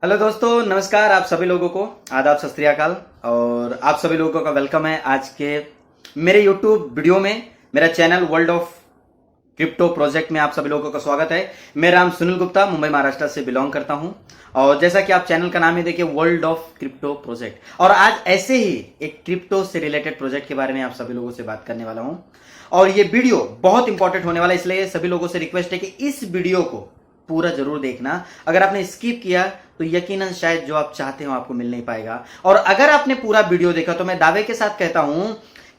Hello दोस्तों, नमस्कार। आप सभी लोगों को आदाब, सत श्री अकाल और आप सभी लोगों का वेलकम है आज के मेरे यूट्यूब वीडियो में। मेरा channel world of crypto project में आप सभी लोगों का स्वागत है। मेरा नाम सुनील गुप्ता, मुंबई महाराष्ट्र से बिलोंग करता हूं और जैसा कि आप चैनल का नाम ही देखिए, वर्ल्ड ऑफ क्रिप्टो प्रोजेक्ट। और आज ऐसे ही एक क्रिप्टो से रिलेटेड प्रोजेक्ट के बारे में आप सभी लोगों से बात करने वाला हूं और ये वीडियो बहुत इंपॉर्टेंट होने वाला है, इसलिए सभी लोगों से रिक्वेस्ट है कि इस वीडियो को पूरा जरूर देखना। अगर आपने स्किप किया तो यकीनन शायद जो आप चाहते हो आपको मिल नहीं पाएगा, और अगर आपने पूरा वीडियो देखा तो मैं दावे के साथ कहता हूं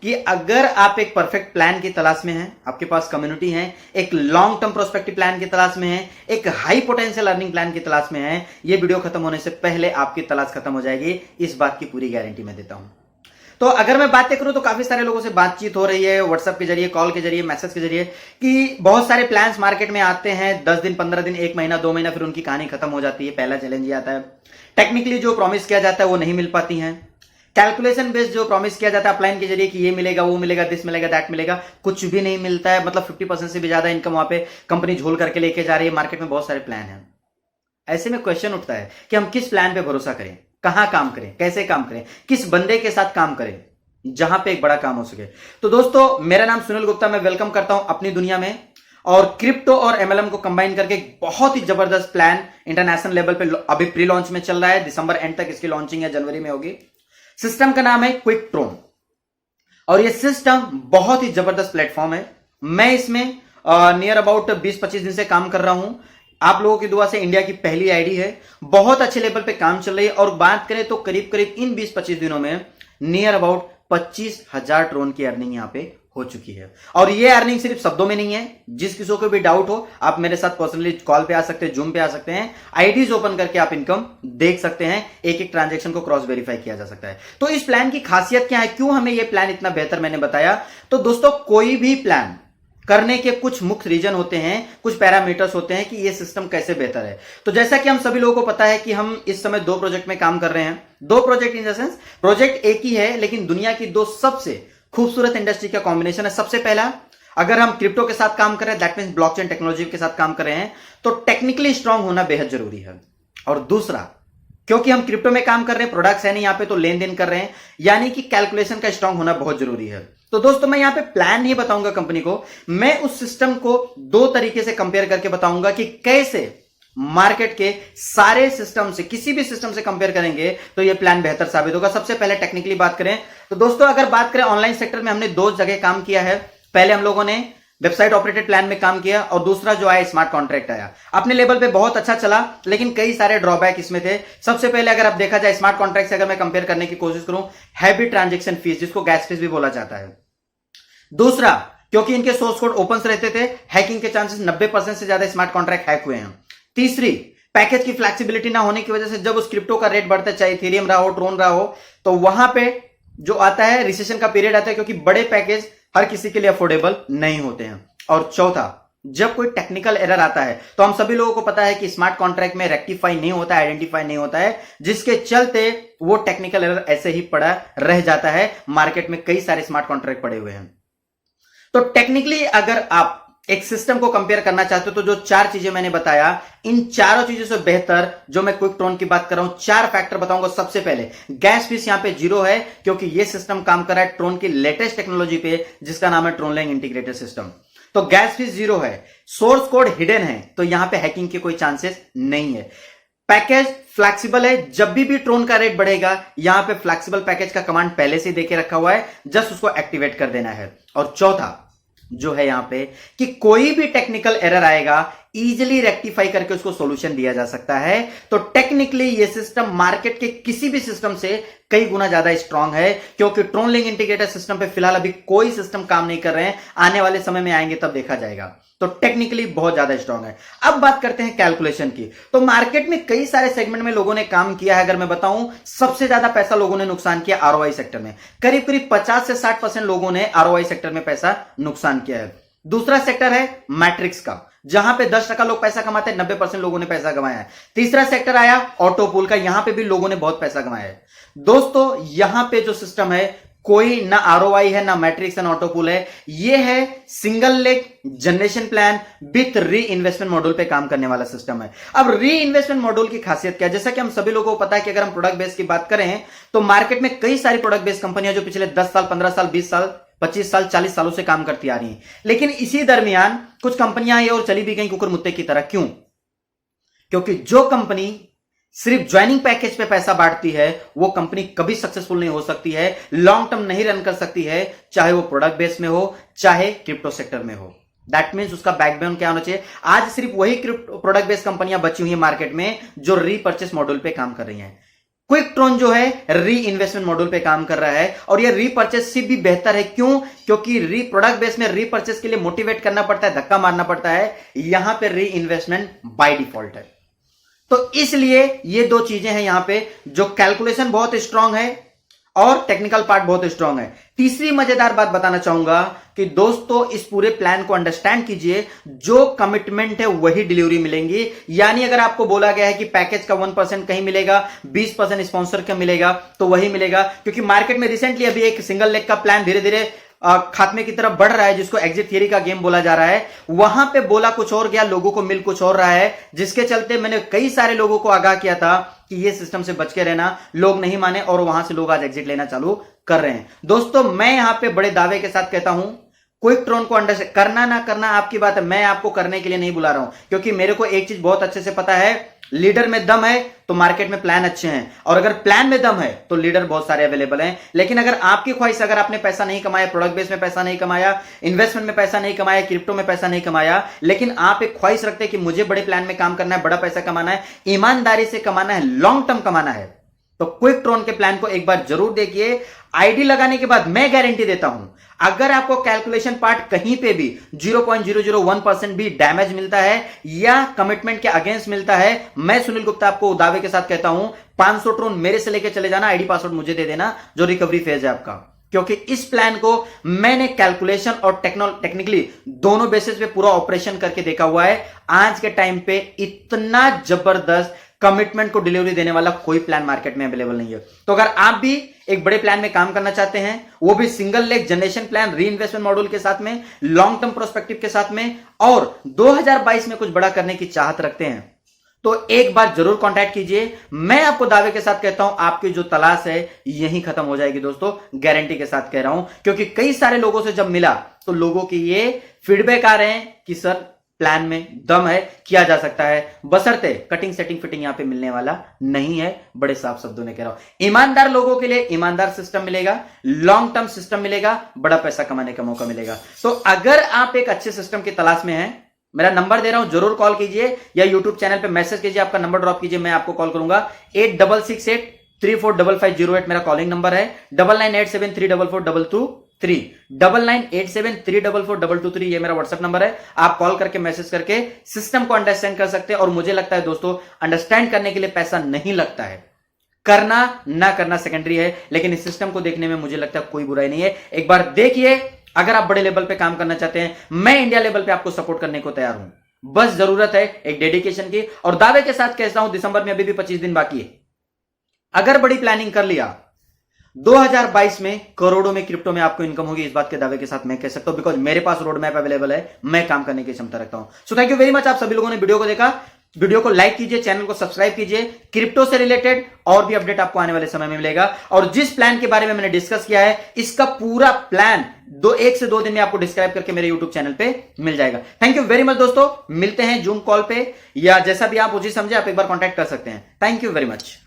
कि अगर आप एक परफेक्ट प्लान की तलाश में हैं, आपके पास कम्युनिटी है, एक लॉन्ग टर्म प्रोस्पेक्टिव प्लान की तलाश में है, एक हाई पोटेंशियल अर्निंग प्लान की तलाश में है, ये वीडियो खत्म होने से पहले आपकी तलाश खत्म हो जाएगी। इस बात की पूरी गारंटी मैं देता हूं। तो अगर मैं बातें करूं तो काफी सारे लोगों से बातचीत हो रही है, व्हाट्सएप के जरिए, कॉल के जरिए, मैसेज के जरिए, कि बहुत सारे प्लान्स मार्केट में आते हैं, 10 दिन, 15 दिन, 1 महीना, 2 महीना, फिर उनकी कहानी खत्म हो जाती है। पहला चैलेंज ये आता है, टेक्निकली जो प्रॉमिस किया जाता है वो नहीं मिल पाती है। कैलकुलेशन बेस्ड जो प्रॉमिस किया जाता है अपलाइन के जरिए कि ये मिलेगा, वो मिलेगा, दिस मिलेगा, दैट मिलेगा, कुछ भी नहीं मिलता है। मतलब 50% से भी ज्यादा इनकम वहां पे कंपनी झोल करके लेके जा रही है। मार्केट में बहुत सारे प्लान है। ऐसे में क्वेश्चन उठता है कि हम किस प्लान पे भरोसा करें, कहां काम करें, कैसे काम करें, किस बंदे के साथ काम करें जहां पे एक बड़ा काम हो सके। तो दोस्तों, मेरा नाम सुनील गुप्ता, मैं वेलकम करता हूं अपनी दुनिया में। और क्रिप्टो और एमएलएम को कंबाइन करके एक बहुत ही जबरदस्त प्लान इंटरनेशनल लेवल पे अभी प्री लॉन्च में चल रहा है। दिसंबर एंड तक इसकी लॉन्चिंग है, जनवरी में होगी। सिस्टम का नाम है क्विकट्रोन और ये सिस्टम बहुत ही जबरदस्त प्लेटफॉर्म है। मैं इसमें नियर अबाउट 20-25 दिन से काम कर रहा हूं। आप लोगों की दुआ से इंडिया की पहली आईडी है। बहुत अच्छे लेवल पे काम चल रही है और बात करें तो करीब करीब इन 20-25 दिनों में नियर अबाउट 25,000 ट्रोन की अर्निंग यहां पे हो चुकी है। और ये अर्निंग सिर्फ शब्दों में नहीं है। जिस किसी को भी डाउट हो, आप मेरे साथ पर्सनली कॉल पे आ सकते हैं, जूम पे आ सकते हैं, आईडीज ओपन करके आप इनकम देख सकते हैं। एक एक ट्रांजैक्शन को क्रॉस वेरीफाई किया जा सकता है। तो इस प्लान की खासियत क्या है, क्यों हमें यह प्लान इतना बेहतर मैंने बताया। तो दोस्तों, कोई भी प्लान करने के कुछ मुख्य रीजन होते हैं, कुछ पैरामीटर्स होते हैं कि यह सिस्टम कैसे बेहतर है। तो जैसा कि हम सभी लोगों को पता है कि हम इस समय 2 प्रोजेक्ट में काम कर रहे हैं। 2 project in the sense, project एक ही है लेकिन दुनिया की 2 सबसे खूबसूरत इंडस्ट्री का कॉम्बिनेशन है। सबसे पहला, अगर हम क्रिप्टो के साथ काम कर रहे हैं, दैट मींस ब्लॉकचेन टेक्नोलॉजी के साथ काम कर रहे हैं, तो टेक्निकली स्ट्रांग होना बेहद जरूरी है। और दूसरा, क्योंकि हम क्रिप्टो में काम कर रहे हैं, प्रोडक्ट्स है नहीं यहां पे, तो लेन देन कर रहे हैं, यानी कि कैलकुलेशन का स्ट्रांग होना बहुत जरूरी है। तो दोस्तों, मैं यहां पे प्लान नहीं बताऊंगा कंपनी को, मैं उस सिस्टम को 2 तरीके से कंपेयर करके बताऊंगा कि कैसे मार्केट के सारे सिस्टम से, किसी भी सिस्टम से कंपेयर करेंगे तो यह प्लान बेहतर साबित होगा। सबसे पहले टेक्निकली बात करें तो दोस्तों, अगर बात करें ऑनलाइन सेक्टर में, हमने 2 जगह काम किया है। पहले हम लोगों ने वेबसाइट ऑपरेटेड प्लान में काम किया और दूसरा जो आया स्मार्ट कॉन्ट्रैक्ट आया। अपने लेवल पे बहुत अच्छा चला, लेकिन कई सारे ड्रॉबैक इसमें थे। सबसे पहले अगर आप देखा जाए स्मार्ट कॉन्ट्रैक्ट से अगर मैं कंपेयर करने की कोशिश करूं, हैवी ट्रांजैक्शन फीस, जिसको गैस फीस भी बोला जाता है। दूसरा, क्योंकि इनके सोर्स कोड ओपन रहते थे, हैकिंग के चांसेस 90% से ज्यादा स्मार्ट कॉन्ट्रैक्ट हैक हुए हैं। तीसरी, पैकेज की फ्लेक्सिबिलिटी ना होने की वजह से जब उस क्रिप्टो का रेट बढ़ता है, चाहे इथेरियम रहा हो, ट्रोन रहा हो, तो वहां पे जो आता है रिसेशन का पीरियड आता है, क्योंकि बड़े पैकेज हर किसी के लिए अफोर्डेबल नहीं होते हैं। और चौथा, जब कोई टेक्निकल एरर आता है तो हम सभी लोगों को पता है कि स्मार्ट कॉन्ट्रैक्ट में रेक्टिफाई नहीं होता है, आइडेंटिफाई नहीं होता है, जिसके चलते वो टेक्निकल एरर ऐसे ही पड़ा रह जाता है। मार्केट में कई सारे स्मार्ट कॉन्ट्रैक्ट पड़े हुए हैं। तो टेक्निकली अगर आप एक सिस्टम को कंपेयर करना चाहते हो तो जो 4 चीजें मैंने बताया, इन चारों चीजों से बेहतर जो मैं क्विकट्रोन की बात कर रहा हूं, 4 फैक्टर बताऊंगा। सबसे पहले, गैस फीस यहां पे 0 है, क्योंकि यह सिस्टम काम कर रहा है ट्रोन की लेटेस्ट टेक्नोलॉजी पे, जिसका नाम है ट्रोनलैंग इंटीग्रेटेड सिस्टम। तो गैस फीस 0 है, सोर्स कोड हिडन है, तो यहां पे हैकिंग के कोई चांसेस नहीं है। पैकेज फ्लेक्सिबल है, जब भी ट्रोन का रेट बढ़ेगा, यहां पे फ्लेक्सिबल पैकेज का कमांड पहले से देके रखा हुआ है, जस्ट उसको एक्टिवेट कर देना है। और चौथा जो है यहां पे कि कोई भी टेक्निकल एरर आएगा, इजीली रेक्टिफाई करके उसको सॉल्यूशन दिया जा सकता है। तो टेक्निकली ये सिस्टम मार्केट के किसी भी सिस्टम से कई गुना ज्यादा स्ट्रांग है, क्योंकि ट्रोनलिंग इंटीग्रेटेड सिस्टम पे फिलहाल अभी कोई सिस्टम काम नहीं कर रहे हैं। आने वाले समय में आएंगे तब देखा जाएगा। तो टेक्निकली बहुत ज्यादा स्ट्रांग है। अब बात करते हैं कैलकुलेशन की। तो मार्केट में कई सारे सेगमेंट में लोगों ने काम किया है। अगर मैं बताऊं, सबसे ज्यादा पैसा लोगों ने नुकसान किया आरओआई सेक्टर में। करीब करीब 50 से 60% लोगों ने आरओआई सेक्टर में पैसा नुकसान किया है। दूसरा सेक्टर है मैट्रिक्स का, जहां पे 10% लोग पैसा कमाते हैं, 90% लोगों ने पैसा कमाया है। तीसरा सेक्टर आया ऑटोपूल का, यहां पे भी लोगों ने बहुत पैसा कमाया है। दोस्तों, यहां पे जो सिस्टम है कोई ना आरओआई है, ना मैट्रिक्स एंड ऑटोपूल है। ये है single leg generation plan with री इन्वेस्टमेंट मॉड्यूल पे काम करने वाला सिस्टम है। अब री इन्वेस्टमेंट मॉड्यूल की खासियत क्या है? जैसा कि हम सभी लोगों को पता है कि अगर हम प्रोडक्ट बेस की बात करें तो मार्केट में कई सारी प्रोडक्ट बेस्ड कंपनियां जो पिछले 10 साल, 15 साल, 20 साल, 25 साल, 40 सालों से काम करती आ रही हैं। लेकिन इसी दरमियान कुछ कंपनियां आई और चली भी गई कुकुर मुत्ते की तरह। क्यों? क्योंकि जो कंपनी सिर्फ ज्वाइनिंग पैकेज पे पैसा बांटती है वो कंपनी कभी सक्सेसफुल नहीं हो सकती है, लॉन्ग टर्म नहीं रन कर सकती है, चाहे वो प्रोडक्ट बेस में हो, चाहे क्रिप्टो सेक्टर में हो। दैट मीन्स उसका बैकबोन क्या होना चाहिए? आज सिर्फ वही प्रोडक्ट बेस्ड कंपनियां बची हुई है मार्केट में जो रीपर्चेस मॉड्यूल पे काम कर रही हैं। क्विकट्रॉन जो है री इन्वेस्टमेंट मॉड्यूल पे काम कर रहा है और ये रीपर्चेस से भी बेहतर है। क्यों? क्योंकि री प्रोडक्ट बेस में रीपर्चेस के लिए मोटिवेट करना पड़ता है, धक्का मारना पड़ता है। यहां पे री इन्वेस्टमेंट बाय डिफॉल्ट है। तो इसलिए ये दो चीजें हैं यहां पे, जो कैलकुलेशन बहुत स्ट्रांग है और टेक्निकल पार्ट बहुत स्ट्रांग है। तीसरी मजेदार बात बताना चाहूंगा कि दोस्तों इस पूरे प्लान को अंडरस्टैंड कीजिए, जो कमिटमेंट है वही डिलीवरी मिलेंगी। यानी अगर आपको बोला गया है कि पैकेज का 1% कहीं मिलेगा, 20% स्पॉन्सर का मिलेगा, तो वही मिलेगा। क्योंकि मार्केट में रिसेंटली अभी एक सिंगल लेग का प्लान धीरे धीरे खात्मे की तरफ बढ़ रहा है, जिसको एग्जिट थियरी का गेम बोला जा रहा है। वहां पे बोला कुछ और गया, लोगों को मिल कुछ और रहा है, जिसके चलते मैंने कई सारे लोगों को आगाह किया था कि ये सिस्टम से बच के रहना। लोग नहीं माने और वहां से लोग आज एग्जिट लेना चालू कर रहे हैं। दोस्तों मैं यहां पे बड़े दावे के साथ कहता हूं, क्विकट्रॉन को अंडरस्टैंड करना ना करना आपकी बात है, मैं आपको करने के लिए नहीं बुला रहा हूं। क्योंकि मेरे को एक चीज बहुत अच्छे से पता है, लीडर में दम है तो मार्केट में प्लान अच्छे हैं, और अगर प्लान में दम है तो लीडर बहुत सारे अवेलेबल हैं। लेकिन अगर आपकी ख्वाहिश, अगर आपने पैसा नहीं कमाया, प्रोडक्ट बेस में पैसा नहीं कमाया, इन्वेस्टमेंट में पैसा नहीं कमाया, क्रिप्टो में पैसा नहीं कमाया, लेकिन आप एक ख्वाहिश रखते हैं कि मुझे बड़े प्लान में काम करना है, बड़ा पैसा कमाना है, ईमानदारी से कमाना है, लॉन्ग टर्म कमाना है, तो क्विकट्रॉन के प्लान को एक बार जरूर देखिए। आईडी लगाने के बाद मैं गारंटी देता हूं, अगर आपको कैलकुलेशन पार्ट कहीं पे भी 0.001% भी डैमेज मिलता है या कमिटमेंट के अगेंस्ट मिलता है, मैं सुनील गुप्ता आपको दावे के साथ कहता हूं 500 ट्रोन मेरे से लेकर चले जाना, आईडी पासवर्ड मुझे दे देना, जो रिकवरी फेज है आपका। क्योंकि इस प्लान को मैंने कैलकुलेशन और टेक्निकली दोनों बेसिस पे पूरा ऑपरेशन करके देखा हुआ है। आज के टाइम पे इतना जबरदस्त कमिटमेंट को डिलीवरी देने वाला कोई प्लान मार्केट में अवेलेबल नहीं है। तो अगर आप भी एक बड़े प्लान में काम करना चाहते हैं, वो भी सिंगल लेग जनरेशन प्लान री इन्वेस्टमेंट मॉड्यूल के साथ में, लॉन्ग टर्म प्रोस्पेक्टिव के साथ में, और 2022 में कुछ बड़ा करने की चाहत रखते हैं, तो एक बार जरूर कांटेक्ट कीजिए। मैं आपको दावे के साथ कहता हूं, आपकी जो तलाश है यहीं खत्म हो जाएगी दोस्तों, गारंटी के साथ कह रहा हूं। क्योंकि कई सारे लोगों से जब मिला तो लोगों की ये फीडबैक आ रहे हैं कि सर प्लान में दम है, किया जा सकता है, बशर्ते कटिंग सेटिंग फिटिंग यहां पे मिलने वाला नहीं है। बड़े साफ शब्दों में कह रहा हूं, ईमानदार लोगों के लिए ईमानदार सिस्टम मिलेगा, लॉन्ग टर्म सिस्टम मिलेगा, बड़ा पैसा कमाने का मौका मिलेगा। तो अगर आप एक अच्छे सिस्टम की तलाश में हैं, मेरा नंबर दे रहा हूं, जरूर कॉल कीजिए या यूट्यूब चैनल पे मैसेज कीजिए, आपका नंबर ड्रॉप कीजिए, मैं आपको कॉल करूंगा। 8668345508 मेरा कॉलिंग नंबर है। 9987344223 9987344223 ये मेरा व्हाट्सएप नंबर है। आप कॉल करके मैसेज करके सिस्टम को अंडरस्टैंड कर सकते हैं। और मुझे लगता है दोस्तों, अंडरस्टैंड करने के लिए पैसा नहीं लगता है, करना ना करना सेकेंडरी है, लेकिन इस सिस्टम को देखने में मुझे लगता है कोई बुराई नहीं है। एक बार देखिए, अगर आप बड़े लेवल पे काम करना चाहते हैं, मैं इंडिया लेवल पे आपको सपोर्ट करने को तैयार हूं। बस जरूरत है एक डेडिकेशन की। और दावे के साथ कहता हूं, दिसंबर में अभी भी 25 दिन बाकी है, अगर बड़ी प्लानिंग कर लिया 2022 में करोड़ों में क्रिप्टो में आपको इनकम होगी। इस बात के दावे के साथ मैं कह सकता हूं, बिकॉज मेरे पास रोड मैप अवेलेबल है, मैं काम करने की क्षमता रखता हूं। So thank you very much, आप सभी लोगों ने वीडियो को देखा। वीडियो को लाइक कीजिए, चैनल को सब्सक्राइब कीजिए। क्रिप्टो से रिलेटेड और भी अपडेट आपको आने वाले समय में मिलेगा। और जिस प्लान के बारे में मैंने डिस्कस किया है, इसका पूरा प्लान 1 से 2 दिन में आपको डिस्क्राइब करके मेरे यूट्यूब चैनल पे मिल जाएगा। थैंक यू वेरी मच दोस्तों, मिलते हैं जूम कॉल पे, या जैसा भी आप मुझे समझे आप एक बार कॉन्टैक्ट कर सकते हैं। Thank you very much.